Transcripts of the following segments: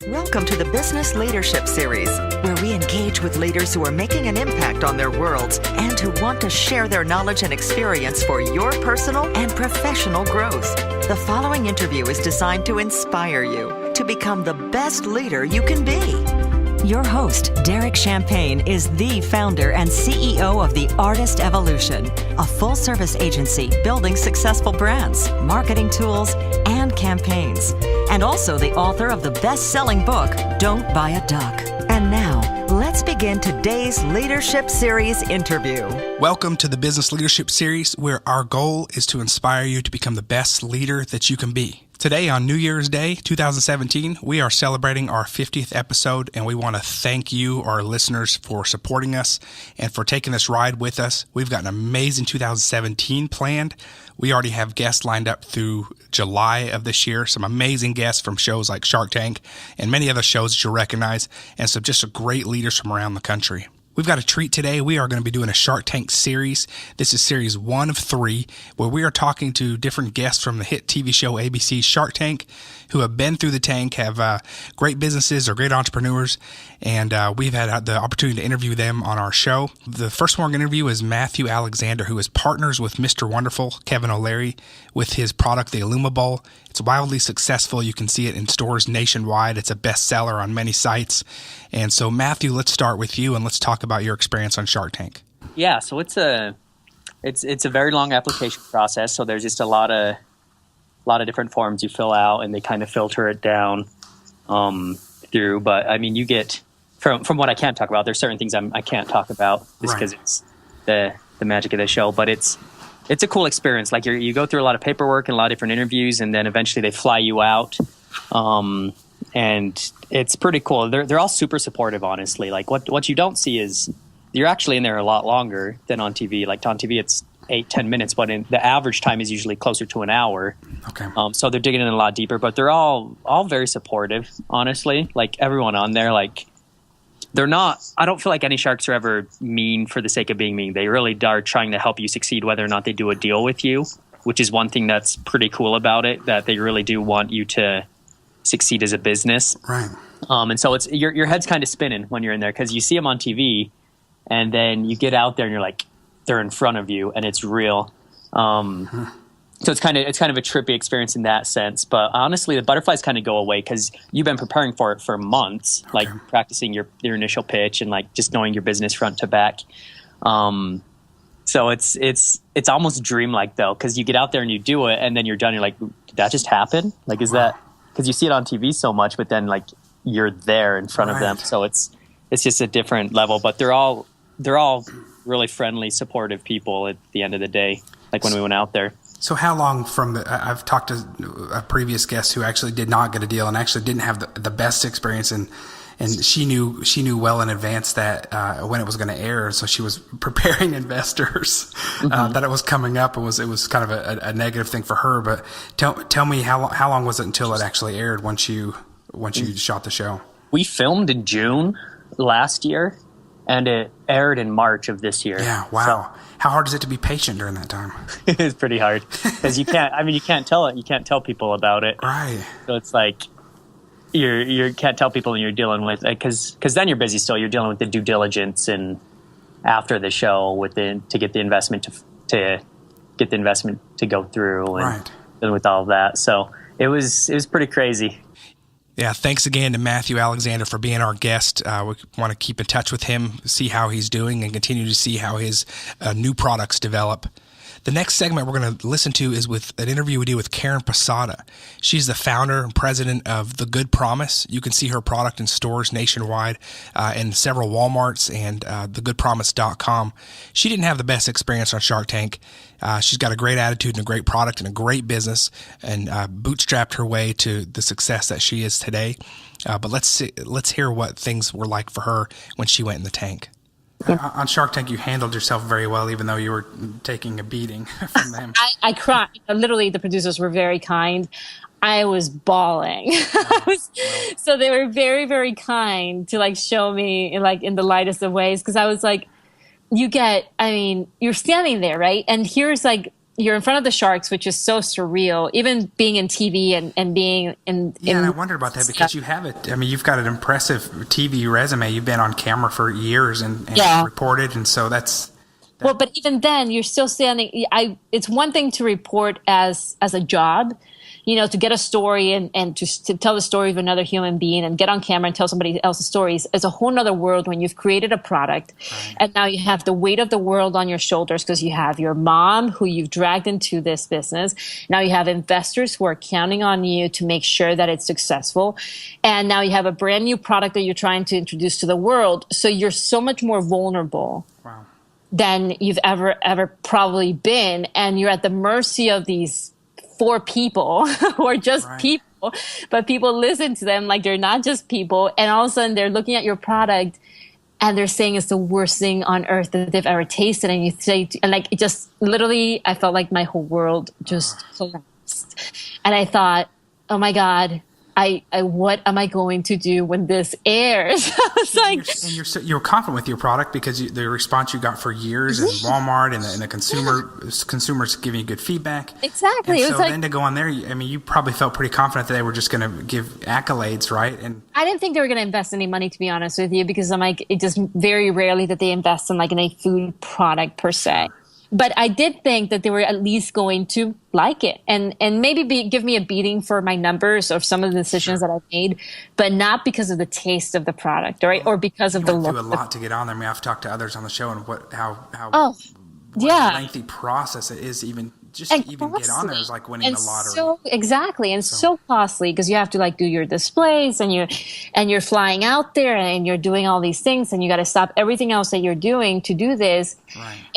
Welcome to the Business Leadership Series, where we engage with leaders who are making an impact on their worlds and who want to share their knowledge and experience for your personal and professional growth. The following interview is designed to inspire you to become the best leader you can be. Your host, Derek Champagne, is the founder and CEO of The Artist Evolution, a full-service agency building successful brands, marketing tools, and campaigns, and also the author of the best-selling book, Don't Buy a Duck. And now, let's begin today's Leadership Series interview. Welcome to the Business Leadership Series, where our goal is to inspire you to become the best leader that you can be. Today, on New Year's Day, 2017, we are celebrating our 50th episode, and we want to thank you, our listeners, for supporting us and for taking this ride with us. We've got an amazing 2017 planned. We already have guests lined up through July of this year, some amazing guests from shows like Shark Tank and many other shows that you'll recognize, and some just great leaders from around the country. We've got a treat today. We are going to be doing a Shark Tank series. This is series 1 of 3, where we are talking to different guests from the hit TV show ABC's Shark Tank who have been through the tank, have great businesses or great entrepreneurs, and we've had the opportunity to interview them on our show. The first one we're going to interview is Matthew Alexander, who is partners with Mr. Wonderful, Kevin O'Leary, with his product, the Illumibowl. It's wildly successful. You can see it in stores nationwide. It's a bestseller on many sites. And so, Matthew, let's start with you and let's talk about your experience on Shark Tank. Yeah, so it's a very long application process. So there's just a lot of different forms you fill out, and they kind of filter it down through. But I mean, you get from what I can't talk about. There's certain things I can't talk about just because it's the magic of the show. But it's a cool experience. Like you go through a lot of paperwork and a lot of different interviews, and then eventually they fly you out. And it's pretty cool. They're all super supportive, honestly. Like what you don't see is you're actually in there a lot longer than on TV. Like on TV, it's 8-10 minutes, but the average time is usually closer to an hour. Okay. So they're digging in a lot deeper, but they're all very supportive, honestly. Like everyone on there, like they're not. I don't feel like any sharks are ever mean for the sake of being mean. They really are trying to help you succeed, whether or not they do a deal with you, which is one thing that's pretty cool about it. That they really do want you to succeed as a business. Right. And so it's your head's kind of spinning when you're in there because you see them on TV, and then you get out there and you're like, they're in front of you and it's real. So it's kind of a trippy experience in that sense. But honestly, the butterflies kind of go away because you've been preparing for it for months, like practicing your initial pitch and like just knowing your business front to back. So it's almost dreamlike though, because you get out there and you do it, and then you're done. You're like, did that just happen? Like, is that because you see it on TV so much, but then like you're there in front of them. So it's just a different level. But they're all really friendly, supportive people at the end of the day. Like when we went out there. So how long from I've talked to a previous guest who actually did not get a deal and actually didn't have the best experience, and she knew well in advance that when it was going to air, so she was preparing investors that it was coming up. It was kind of a negative thing for her. But tell me how long was it until it actually aired once you shot the show? We filmed in June last year, and it aired in March of this year. Yeah, wow. So, how hard is it to be patient during that time? It's pretty hard because you can't tell people about it. Right. So it's like you can't tell people when you're dealing with it because then you're busy still. You're dealing with the due diligence and after the show to get the investment to go through and with all of that. So it was pretty crazy. Yeah, thanks again to Matthew Alexander for being our guest. We want to keep in touch with him, see how he's doing, and continue to see how his new products develop. The next segment we're going to listen to is with an interview we did with Karen Posada. She's the founder and president of The Good Promise. You can see her product in stores nationwide and several Walmarts and thegoodpromise.com. She didn't have the best experience on Shark Tank. She's got a great attitude and a great product and a great business, and bootstrapped her way to the success that she is today. But let's hear what things were like for her when she went in the tank. On Shark Tank, you handled yourself very well, even though you were taking a beating from them. I cried. Literally, the producers were very kind. I was bawling. So they were very, very kind to like show me like in the lightest of ways. Because I was like, you're standing there, right? And here's like you're in front of the sharks, which is so surreal, even being in TV and being in. Yeah, and I wondered about that because you have it. I mean, you've got an impressive TV resume. You've been on camera for years and reported, and so that's. Well, but even then, you're still standing. It's one thing to report as a job, to get a story and to tell the story of another human being and get on camera and tell somebody else's stories. It's a whole nother world when you've created a product, and now you have the weight of the world on your shoulders because you have your mom who you've dragged into this business. Now you have investors who are counting on you to make sure that it's successful, and now you have a brand new product that you're trying to introduce to the world. So you're so much more vulnerable. Wow. Than you've ever probably been, and you're at the mercy of these 4 people who are just people, but people listen to them like they're not just people, and all of a sudden they're looking at your product and they're saying it's the worst thing on earth that they've ever tasted, and you say, and like, it just literally, I felt like my whole world just collapsed, and I thought, oh my God, I what am I going to do when this airs? I was like, and you're confident with your product because the response you got for years in Walmart and the consumers giving you good feedback. Exactly. And so then to go on there, I mean, you probably felt pretty confident that they were just going to give accolades, right? And I didn't think they were going to invest any money, to be honest with you, because I'm like, it just very rarely that they invest in a food product per se. But I did think that they were at least going to like it and maybe give me a beating for my numbers or some of the decisions that I've made, but not because of the taste of the product, right? Or because of the look. You went through a lot to get on there. I mean, I've talked to others on the show and how lengthy process it is even even get on there is like winning the lottery. Exactly, and so costly because you have to do your displays and you're flying out there and you're doing all these things and you got to stop everything else that you're doing to do this,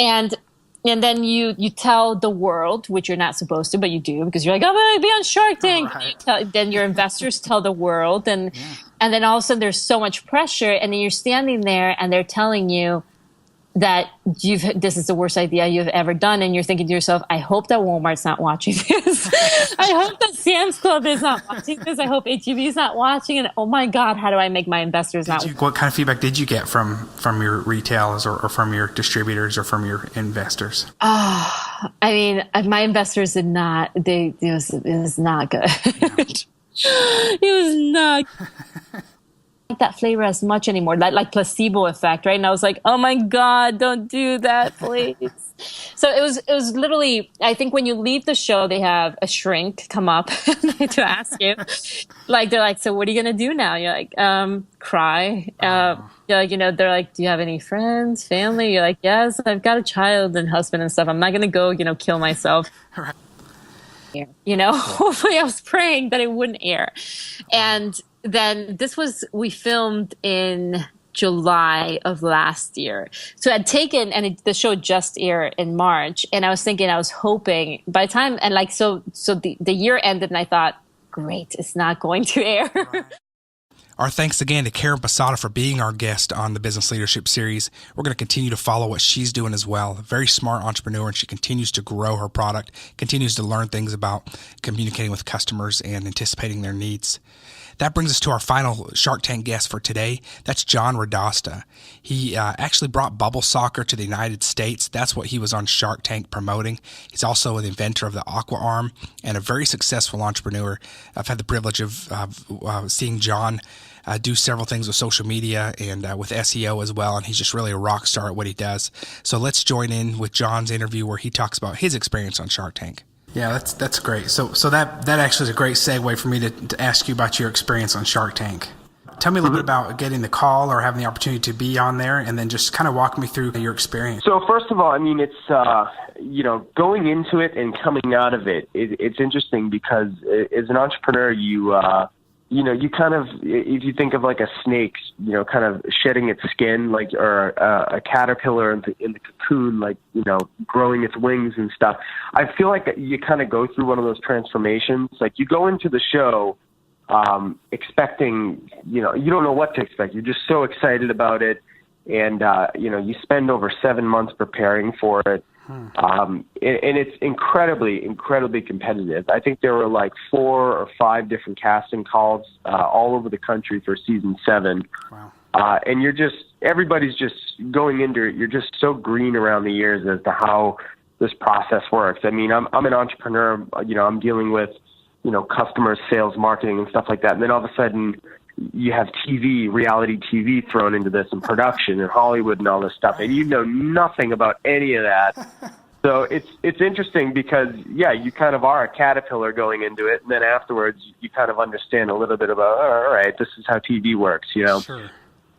And then you tell the world, which you're not supposed to, but you do because you're like, I'm going to be on Shark Tank. Right. Then your investors tell the world, and then all of a sudden there's so much pressure, and then you're standing there and they're telling you that this is the worst idea you've ever done, and you're thinking to yourself, I hope that Walmart's not watching this. I hope that Sam's Club is not watching this. I hope HEB is not watching, and oh my God, how do I make my investors not watch? What kind of feedback did you get from your retailers or from your distributors or from your investors? I mean, my investors did not. It was not good. It was not like that flavor as much anymore, like placebo effect, right? And I was like, oh my God, don't do that, please. So it was literally, I think when you leave the show, they have a shrink come up to ask you, they're like, so what are you going to do now? You're like, cry. You're like, they're like, do you have any friends, family? You're like, yes, I've got a child and husband and stuff. I'm not going to go, kill myself. Right. Hopefully I was praying that it wouldn't air. And then we filmed in July of last year. So I'd taken, and the show just aired in March. And I was hoping by the time, and so the year ended and I thought, great, it's not going to air. Right. Our thanks again to Karen Posada for being our guest on the Business Leadership Series. We're going to continue to follow what she's doing as well. A very smart entrepreneur, and she continues to grow her product, continues to learn things about communicating with customers and anticipating their needs. That brings us to our final Shark Tank guest for today. That's John Radosta. He actually brought bubble soccer to the United States. That's what he was on Shark Tank promoting. He's also the inventor of the Aqua Arm and a very successful entrepreneur. I've had the privilege of seeing John do several things with social media and with SEO as well, and he's just really a rock star at what he does. So let's join in with John's interview where he talks about his experience on Shark Tank. Yeah, that's great. So that actually is a great segue for me to ask you about your experience on Shark Tank. Tell me a little bit about getting the call or having the opportunity to be on there, and then just kind of walk me through your experience. So first of all, I mean, it's going into it and coming out of it. It's interesting because as an entrepreneur, you kind of, if you think of like a snake, kind of shedding its skin, or a caterpillar in the cocoon, growing its wings and stuff. I feel like you kind of go through one of those transformations. Like you go into the show expecting, you don't know what to expect. You're just so excited about it. And, you spend over 7 months preparing for it. And it's incredibly, incredibly competitive. I think there were 4 or 5 different casting calls all over the country for season 7. Wow. And everybody's just going into it. You're just so green around the ears as to how this process works. I mean, I'm an entrepreneur, I'm dealing with, customers, sales, marketing and stuff like that. And then all of a sudden you have reality TV thrown into this, and production and Hollywood and all this stuff. And you know nothing about any of that. So it's interesting because, you kind of are a caterpillar going into it. And then afterwards you kind of understand a little bit about, all right, this is how TV works, Sure.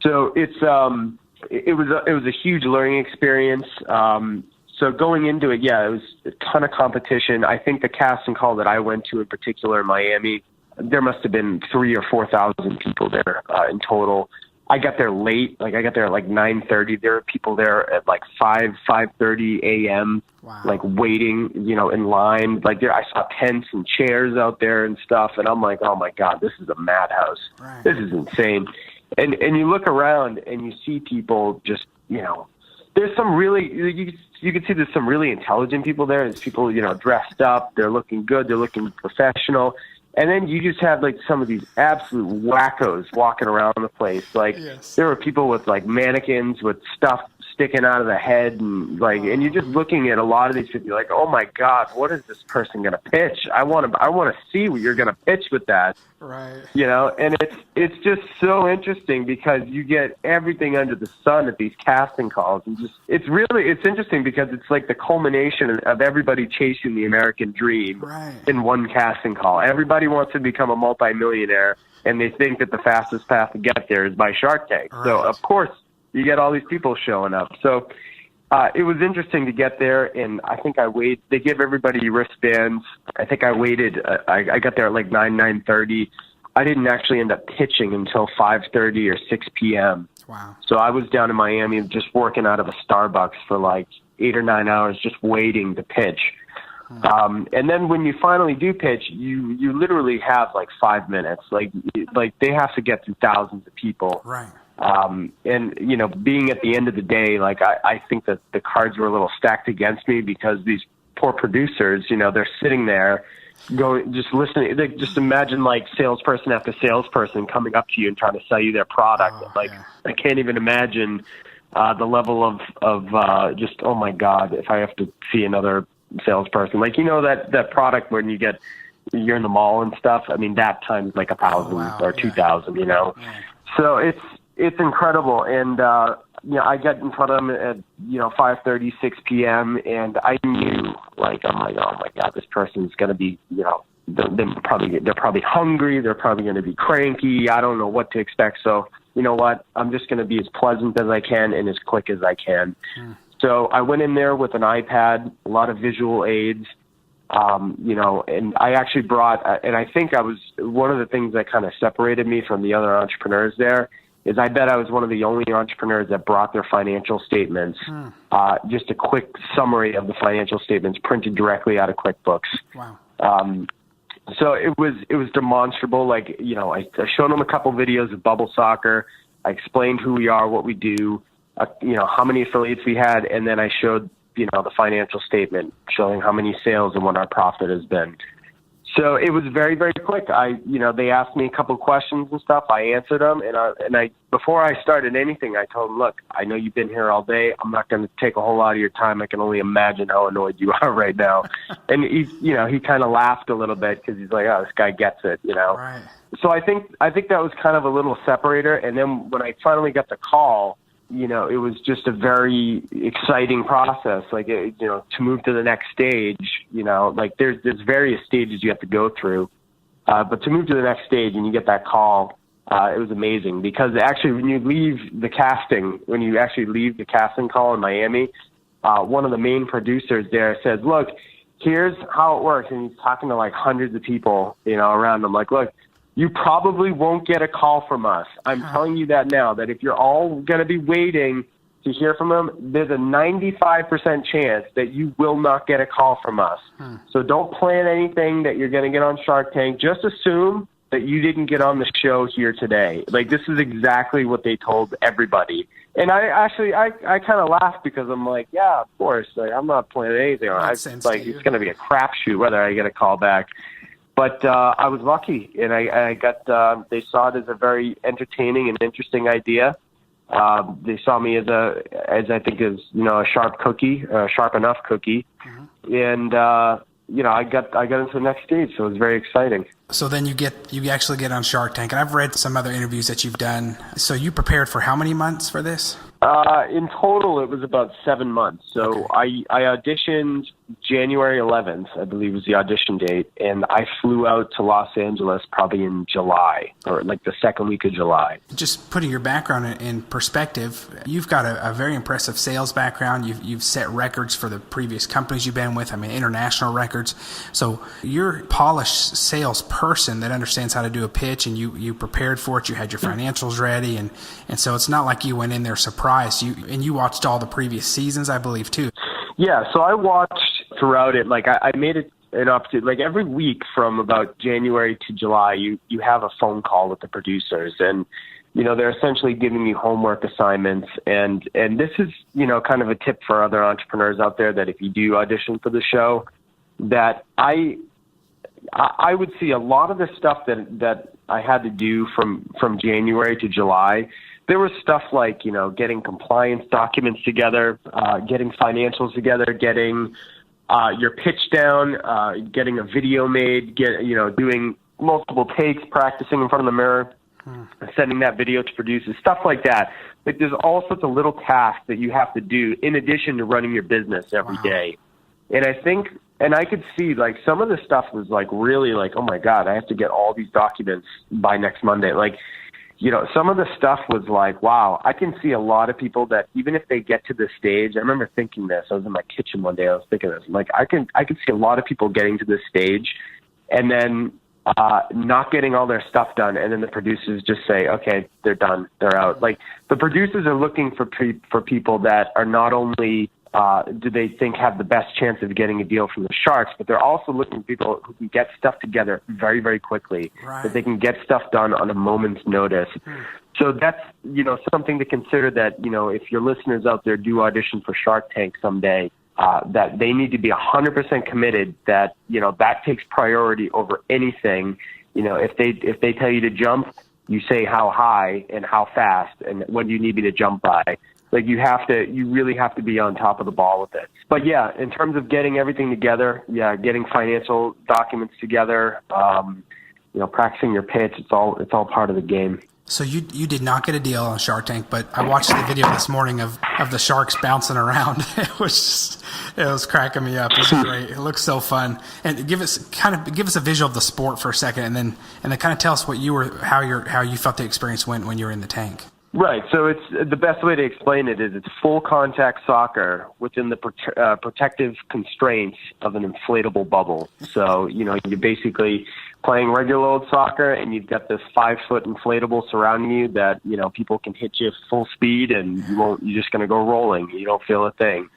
So it was a huge learning experience. So going into it, it was a ton of competition. I think the casting call that I went to in particular in Miami, there must have been 3,000 or 4,000 people there in total. I got there late. Like I got there at like 9:30. There were people there at like 5:30 a.m. Wow. Like waiting, in line. Like I saw tents and chairs out there and stuff. And I'm like, oh my God, this is a madhouse. Right. This is insane. And you look around and you see people just, there's some really, you can see there's some really intelligent people there. There's people, dressed up. They're looking good. They're looking professional. And then you just have like some of these absolute wackos walking around the place. Like there were people with like mannequins with stuff sticking out of the head, and and you're just looking at a lot of these people like, oh my God, what is this person going to pitch? I want to see what you're going to pitch with that. Right. And it's just so interesting because you get everything under the sun at these casting calls, and it's interesting because it's like the culmination of everybody chasing the American dream in one casting call. Everybody wants to become a multimillionaire, and they think that the fastest path to get there is by Shark Tank. Right. So of course you get all these people showing up. So it was interesting to get there, and I think they give everybody wristbands. I think I waited. I got there at like 9:30. I didn't actually end up pitching until 5:30 or 6 p.m. Wow. So I was down in Miami just working out of a Starbucks for like 8 or 9 hours just waiting to pitch. And then when you finally do pitch, you literally have like 5 minutes. Like they have to get through thousands of people. Right. And, being at the end of the day, like I think that the cards were a little stacked against me because these poor producers, they're sitting there going, just listening. They just imagine like salesperson after salesperson coming up to you and trying to sell you their product. I can't even imagine the level of just, oh my God, if I have to see another salesperson, like, that product when you're in the mall and stuff. I mean, that times like 1,000 or 2,000, Yeah. So it's incredible. And, I got in front of them at, 5:30, 6 p.m. and I knew like, I'm like, oh my God, this person's going to be, they're probably hungry. They're probably going to be cranky. I don't know what to expect. So you know what, I'm just going to be as pleasant as I can and as quick as I can. So I went in there with an iPad, a lot of visual aids, and I actually brought, and I think I was, one of the things that kind of separated me from the other entrepreneurs there is I bet I was one of the only entrepreneurs that brought their financial statements, just a quick summary of the financial statements printed directly out of QuickBooks. Wow. So it was demonstrable. Like, I showed them a couple videos of bubble soccer. I explained who we are, what we do, how many affiliates we had. And then I showed, the financial statement showing how many sales and what our profit has been. So it was very, very quick. They asked me a couple of questions and stuff. I answered them. And I, before I started anything, I told them, look, I know you've been here all day. I'm not going to take a whole lot of your time. I can only imagine how annoyed you are right now. And he kind of laughed a little bit because he's like, oh, this guy gets it, Right. So I think that was kind of a little separator. And then when I finally got the call, it was just a very exciting process. Like, to move to the next stage, like there's various stages you have to go through. But to move to the next stage and you get that call, it was amazing because actually when you leave the casting call in Miami, one of the main producers there says, look, here's how it works. And he's talking to like hundreds of people, around him. Like, look, you probably won't get a call from us. I'm telling you that now, that if you're all going to be waiting to hear from them, there's a 95% chance that you will not get a call from us. So don't plan anything that you're going to get on Shark Tank. Just assume that you didn't get on the show here today. Like, this is exactly what they told everybody. And I kind of laughed because I'm like, yeah, of course. Like, I'm not planning anything. It's going to be a crapshoot whether I get a call back. But I was lucky, and I got. They saw it as a very entertaining and interesting idea, They saw me as I think a sharp cookie, sharp enough cookie, and I got into the next stage, so it was very exciting. So then you actually get on Shark Tank, and I've read some other interviews that you've done. So you prepared for how many months for this? In total, it was about 7 months. So okay. I auditioned January 11th, I believe was the audition date, and I flew out to Los Angeles probably in July, or like the second week of July. Just putting your background in perspective, you've got a very impressive sales background. You've set records for the previous companies you've been with, international records. So you're a polished salesperson that understands how to do a pitch, and you prepared for it. You had your financials ready, and so it's not like you went in there surprised. You watched all the previous seasons, I believe, too. Yeah, so I watched throughout it. Like I made it an opportunity. Like every week from about January to July, you have a phone call with the producers, and they're essentially giving you homework assignments. And this is kind of a tip for other entrepreneurs out there, that if you do audition for the show, that I would see a lot of the stuff that I had to do from January to July. There was stuff like, getting compliance documents together, getting financials together, getting your pitch down, getting a video made, doing multiple takes, practicing in front of the mirror, sending that video to producers, stuff like that. Like there's all sorts of little tasks that you have to do in addition to running your business every day. And I think, and I could see like some of the stuff was like really like, oh my God, I have to get all these documents by next Monday. Like, some of the stuff was like, wow, I can see a lot of people that even if they get to this stage, I remember thinking this, I was in my kitchen one day, I was thinking this, like I can see a lot of people getting to this stage and then not getting all their stuff done. And then the producers just say, okay, they're done. They're out. Like the producers are looking for people that are not only do they think have the best chance of getting a deal from the Sharks, but they're also looking for people who can get stuff together very, very quickly, that they can get stuff done on a moment's notice. So that's, something to consider, that, if your listeners out there do audition for Shark Tank someday, that they need to be 100% committed that, that takes priority over anything. If they tell you to jump, you say how high and how fast and when do you need me to jump by. Like you really have to be on top of the ball with it. But yeah, in terms of getting everything together, getting financial documents together, practicing your pitch, it's all part of the game. So you did not get a deal on Shark Tank, but I watched the video this morning of the sharks bouncing around. It was cracking me up. It was great. It looks so fun. And give us a visual of the sport for a second, and then kind of tell us how you felt the experience went when you were in the tank. Right. So it's the best way to explain it is it's full contact soccer within the protective constraints of an inflatable bubble. So, you're basically playing regular old soccer and you've got this 5-foot inflatable surrounding you that, people can hit you full speed and you're just going to go rolling. You don't feel a thing.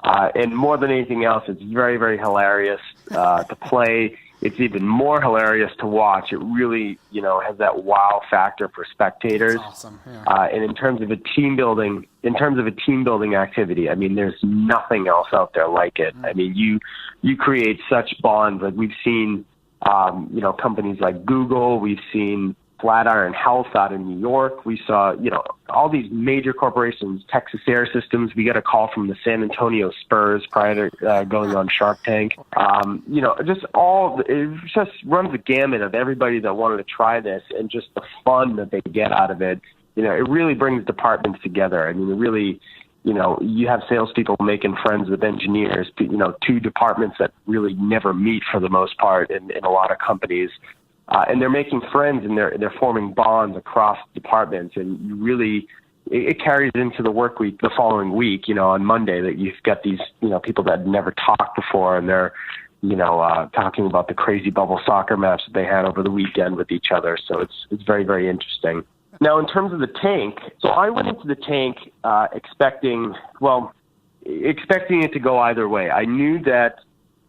And more than anything else, it's very, very hilarious to play. It's even more hilarious to watch. It really, has that wow factor for spectators. That's awesome. Yeah. And in terms of a team building activity, there's nothing else out there like it. You create such bonds. Like we've seen, companies like Google. We've seen Flatiron Health out in New York. We saw, all these major corporations, Texas Air Systems. We got a call from the San Antonio Spurs prior to going on Shark Tank. It just runs the gamut of everybody that wanted to try this and just the fun that they get out of it. It really brings departments together. It really, you have salespeople making friends with engineers, two departments that really never meet for the most part in a lot of companies. And they're making friends and they're forming bonds across departments, and it carries into the work week the following week, on Monday, that you've got these, people that had never talked before, and they're, talking about the crazy bubble soccer match that they had over the weekend with each other. So it's very, very interesting. Now, in terms of the tank, so I went into the tank expecting it to go either way. I knew that,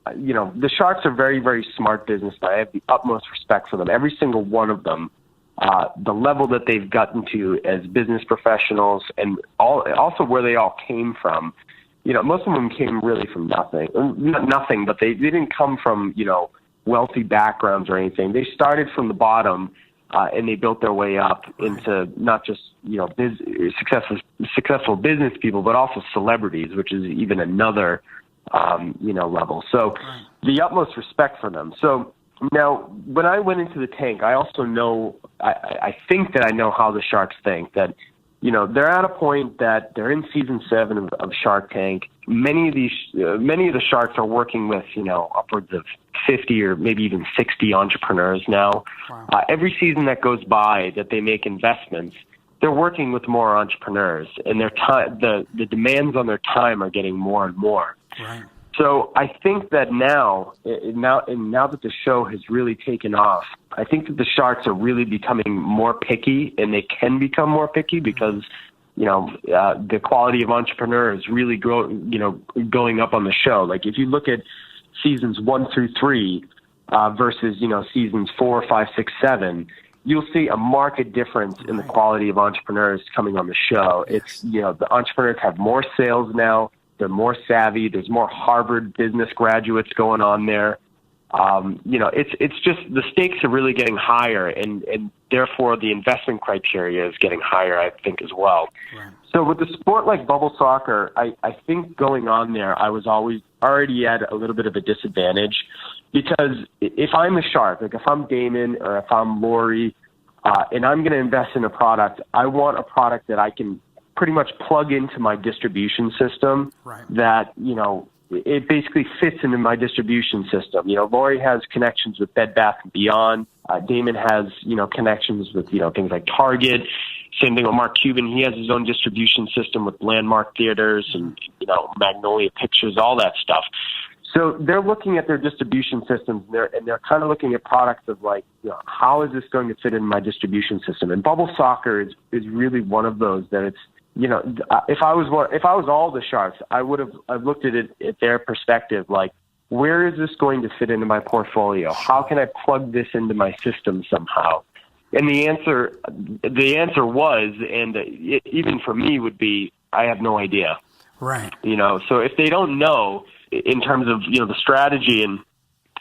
the Sharks are very, very smart business. I have the utmost respect for them. Every single one of them, the level that they've gotten to as business professionals, and also where they all came from. Most of them came really from nothing. Not nothing, but they didn't come from, wealthy backgrounds or anything. They started from the bottom, and they built their way up into not just, successful business people, but also celebrities, which is even another, level. So the utmost respect for them. So now when I went into the tank, I also know, I think that I know how the sharks think, that, they're at a point that they're in season 7 of Shark Tank. Many of the sharks are working with, upwards of 50 or maybe even 60 entrepreneurs now. Wow. Every season that goes by that they make investments, they're working with more entrepreneurs, and their time, the demands on their time are getting more and more. Right. So I think that now that the show has really taken off, I think that the sharks are really becoming more picky, and they can become more picky because, the quality of entrepreneur is really going up on the show. Like if you look at seasons 1 through 3 versus, seasons 4, 5, 6, 7, you'll see a marked difference in the quality of entrepreneurs coming on the show. It's, the entrepreneurs have more sales now. They're more savvy. There's more Harvard business graduates going on there. It's just the stakes are really getting higher, and therefore the investment criteria is getting higher, I think, as well. Right. So with a sport like bubble soccer, I think going on there, I was already at a little bit of a disadvantage, because if I'm a shark, like if I'm Damon or if I'm Lori, and I'm going to invest in a product, I want a product that I can pretty much plug into my distribution system, that, it basically fits into my distribution system. Lori has connections with Bed Bath & Beyond. Damon has, connections with, things like Target. Same thing with Mark Cuban. He has his own distribution system with Landmark Theaters and, Magnolia Pictures, all that stuff. So they're looking at their distribution systems, and they're kind of looking at products of like, how is this going to fit in my distribution system? And bubble soccer is really one of those that it's, if I was all the sharks, I've looked at it at their perspective, like, where is this going to fit into my portfolio? How can I plug this into my system somehow? And the answer was, and even for me would be, I have no idea. Right. So if they don't know in terms of, the strategy and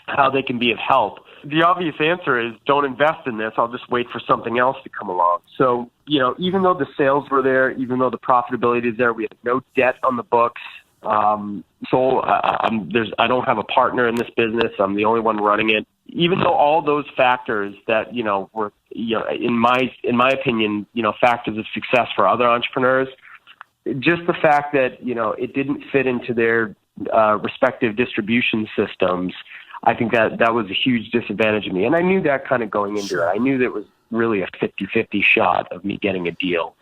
how they can be of help, the obvious answer is don't invest in this. I'll just wait for something else to come along. So, even though the sales were there, even though the profitability is there, we have no debt on the books. I don't have a partner in this business. I'm the only one running it. Even though all those factors that, were, in my opinion, factors of success for other entrepreneurs, just the fact that, it didn't fit into their respective distribution systems, I think that was a huge disadvantage of me. And I knew that kind of going into it. I knew that it was really a 50-50 shot of me getting a deal.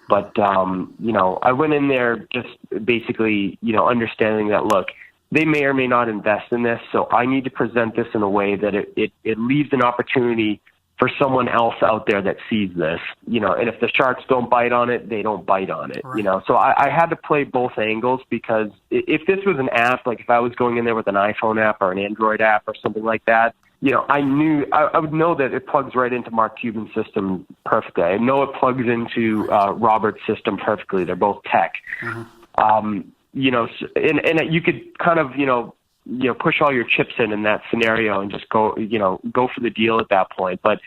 But, I went in there just basically, understanding that, look, they may or may not invest in this, so I need to present this in a way that it leaves an opportunity for someone else out there that sees this, and if the sharks don't bite on it, they don't bite on it, right. So I had to play both angles, because if this was an app, like if I was going in there with an iPhone app or an Android app or something like that, I would know that it plugs right into Mark Cuban's system perfectly. I know it plugs into Robert's system perfectly. They're both tech. Mm-hmm. And you could kind of, push all your chips in that scenario and just go for the deal at that point. But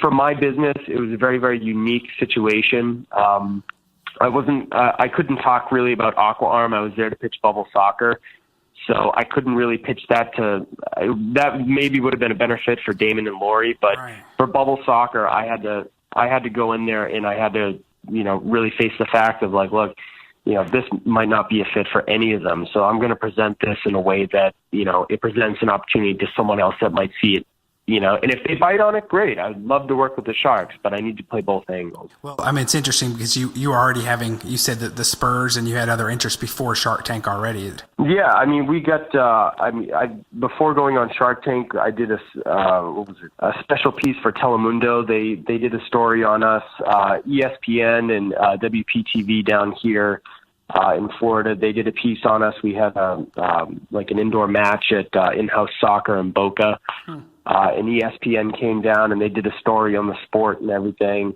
for my business, it was a very, very unique situation. I couldn't talk really about Aqua Arm. I was there to pitch bubble soccer. So I couldn't really pitch that that maybe would have been a better fit for Damon and Lori, but for bubble soccer, I had to go in there and I had to, really face the fact of like, look, this might not be a fit for any of them. So I'm going to present this in a way that, it presents an opportunity to someone else that might see it, and if they bite on it, great. I'd love to work with the sharks, but I need to play both angles. Well, I mean, it's interesting because you were already you said that the Spurs and you had other interests before Shark Tank already. Yeah. I mean, we got, before going on Shark Tank, I did a special piece for Telemundo. They did a story on us, ESPN and WPTV down here. In Florida, they did a piece on us. We had like an indoor match at In-House Soccer in Boca, and ESPN came down and they did a story on the sport and everything.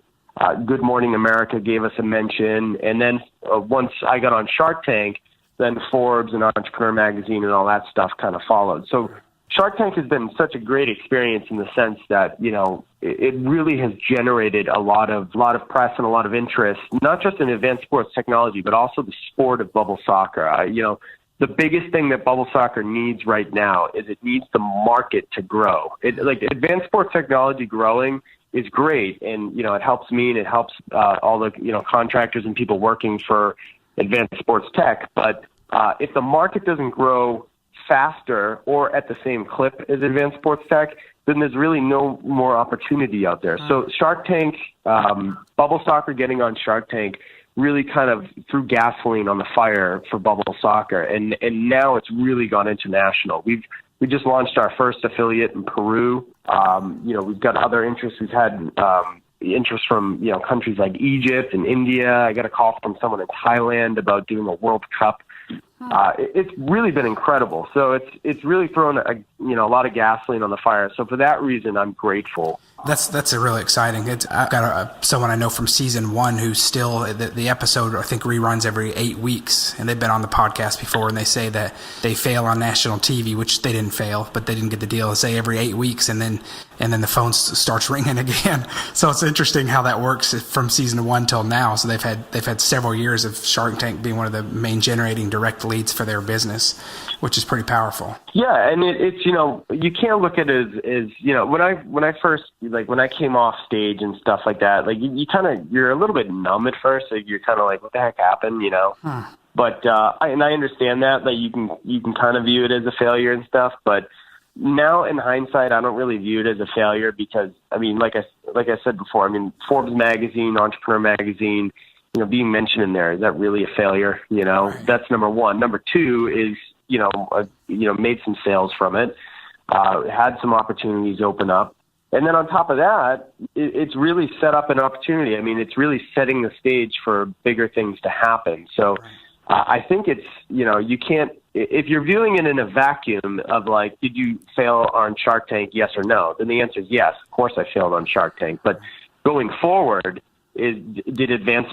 Good Morning America gave us a mention, and then once I got on Shark Tank, then Forbes and Entrepreneur Magazine and all that stuff kind of followed. So Shark Tank has been such a great experience in the sense that, you know, it really has generated a lot of press and a lot of interest, not just in advanced sports technology, but also the sport of bubble soccer. You know, the biggest thing that bubble soccer needs right now is it needs the market to grow. Like advanced sports technology growing is great, and you know it helps me and it helps all the contractors and people working for advanced sports tech. But if the market doesn't grow faster or at the same clip as advanced sports tech, then there's really no more opportunity out there. So Shark Tank, bubble soccer getting on Shark Tank really kind of threw gasoline on the fire for bubble soccer, and now it's really gone international. We just launched our first affiliate in Peru. We've got other interests. We've had interest from countries like Egypt and India. I got a call from someone in Thailand about doing a World Cup. It's really been incredible. So it's really thrown a lot of gasoline on the fire. So for that reason, I'm grateful. That's a really exciting. I've got someone I know from season 1 who's still the episode I think reruns every 8 weeks, and they've been on the podcast before, and they say that they fail on national TV, which they didn't fail, but they didn't get the deal. They say every 8 weeks, and then the phone starts ringing again. So it's interesting how that works from season 1 till now. So they've had several years of Shark Tank being one of the main generating direct leads for their business, which is pretty powerful. Yeah, and it's you can't look at it as when I came off stage and stuff like that, like you're a little bit numb at first. Like you're kind of like, what the heck happened, But I understand that you can kind of view it as a failure and stuff. But now in hindsight, I don't really view it as a failure because like I said before, Forbes magazine, Entrepreneur magazine, being mentioned in there, is that really a failure? Right. That's number one. Number two is made some sales from it, had some opportunities open up. And then on top of that, it's really set up an opportunity. It's really setting the stage for bigger things to happen. So I think it's, you can't, if you're viewing it in a vacuum of like, did you fail on Shark Tank, yes or no? Then the answer is yes. Of course I failed on Shark Tank. But going forward, did advanced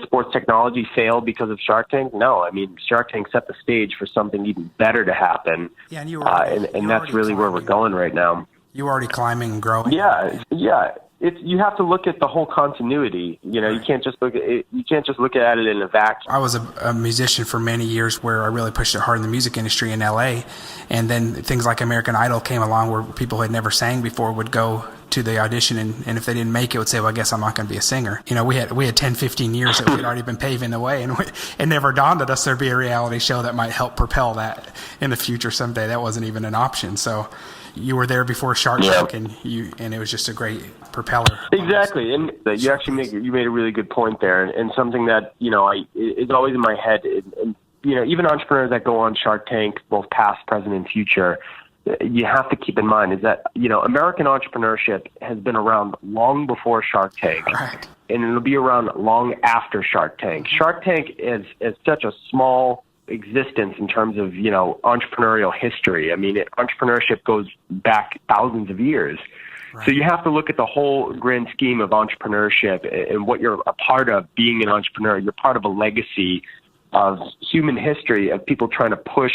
sports technology fail because of Shark Tank? No. Shark Tank set the stage for something even better to happen. Yeah, and that's really where we're going right now. You were already climbing and growing. Yeah. You have to look at the whole continuity. You can't just look at it. You can't just look at it in a vacuum. I was a musician for many years, where I really pushed it hard in the music industry in LA, and then things like American Idol came along, where people who had never sang before would go to the audition, and if they didn't make it, would say, well, I guess I'm not going to be a singer. We had 10, 15 years that we had already been paving the way, and it never dawned on us there'd be a reality show that might help propel that in the future someday. That wasn't even an option. So you were there before Shark Tank, and it was just a great propeller. Exactly, and you actually made a really good point there, and something that is always in my head. And even entrepreneurs that go on Shark Tank, both past, present, and future, you have to keep in mind is that American entrepreneurship has been around long before Shark Tank, right, and it'll be around long after Shark Tank. Shark Tank is such a small existence in terms of entrepreneurial history. Entrepreneurship goes back thousands of years. Right. So you have to look at the whole grand scheme of entrepreneurship and what you're a part of being an entrepreneur. You're part of a legacy of human history of people trying to push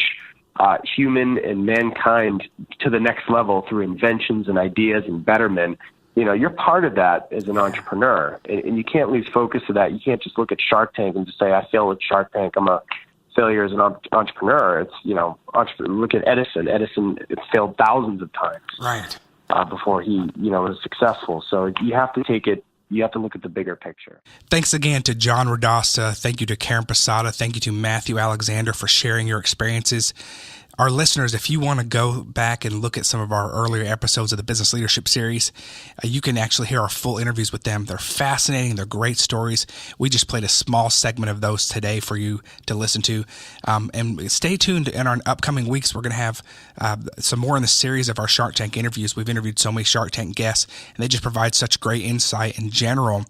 human and mankind to the next level through inventions and ideas and betterment. You're part of that as an entrepreneur, and you can't lose focus of that. You can't just look at Shark Tank and just say, I failed at Shark Tank, I'm a failure as an entrepreneur. It's, look at Edison. Edison failed thousands of times. Right. Before he, was successful. So you have to look at the bigger picture. Thanks again to John Radosta. Thank you to Karen Posada. Thank you to Matthew Alexander for sharing your experiences. Our listeners, if you want to go back and look at some of our earlier episodes of the Business Leadership Series, you can actually hear our full interviews with them. They're fascinating. They're great stories. We just played a small segment of those today for you to listen to. And stay tuned in our upcoming weeks. We're going to have some more in the series of our Shark Tank interviews. We've interviewed so many Shark Tank guests, and they just provide such great insight in general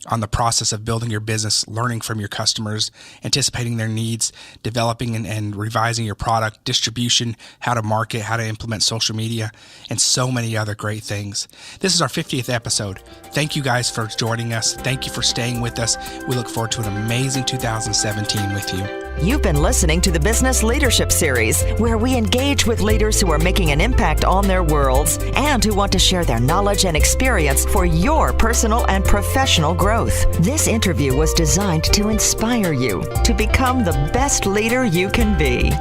on the process of building your business, learning from your customers, anticipating their needs, developing and revising your product, distribution, how to market, how to implement social media, and so many other great things. This is our 50th episode. Thank you guys for joining us. Thank you for staying with us. We look forward to an amazing 2017 with you. You've been listening to the Business Leadership Series, where we engage with leaders who are making an impact on their worlds and who want to share their knowledge and experience for your personal and professional growth. This interview was designed to inspire you to become the best leader you can be.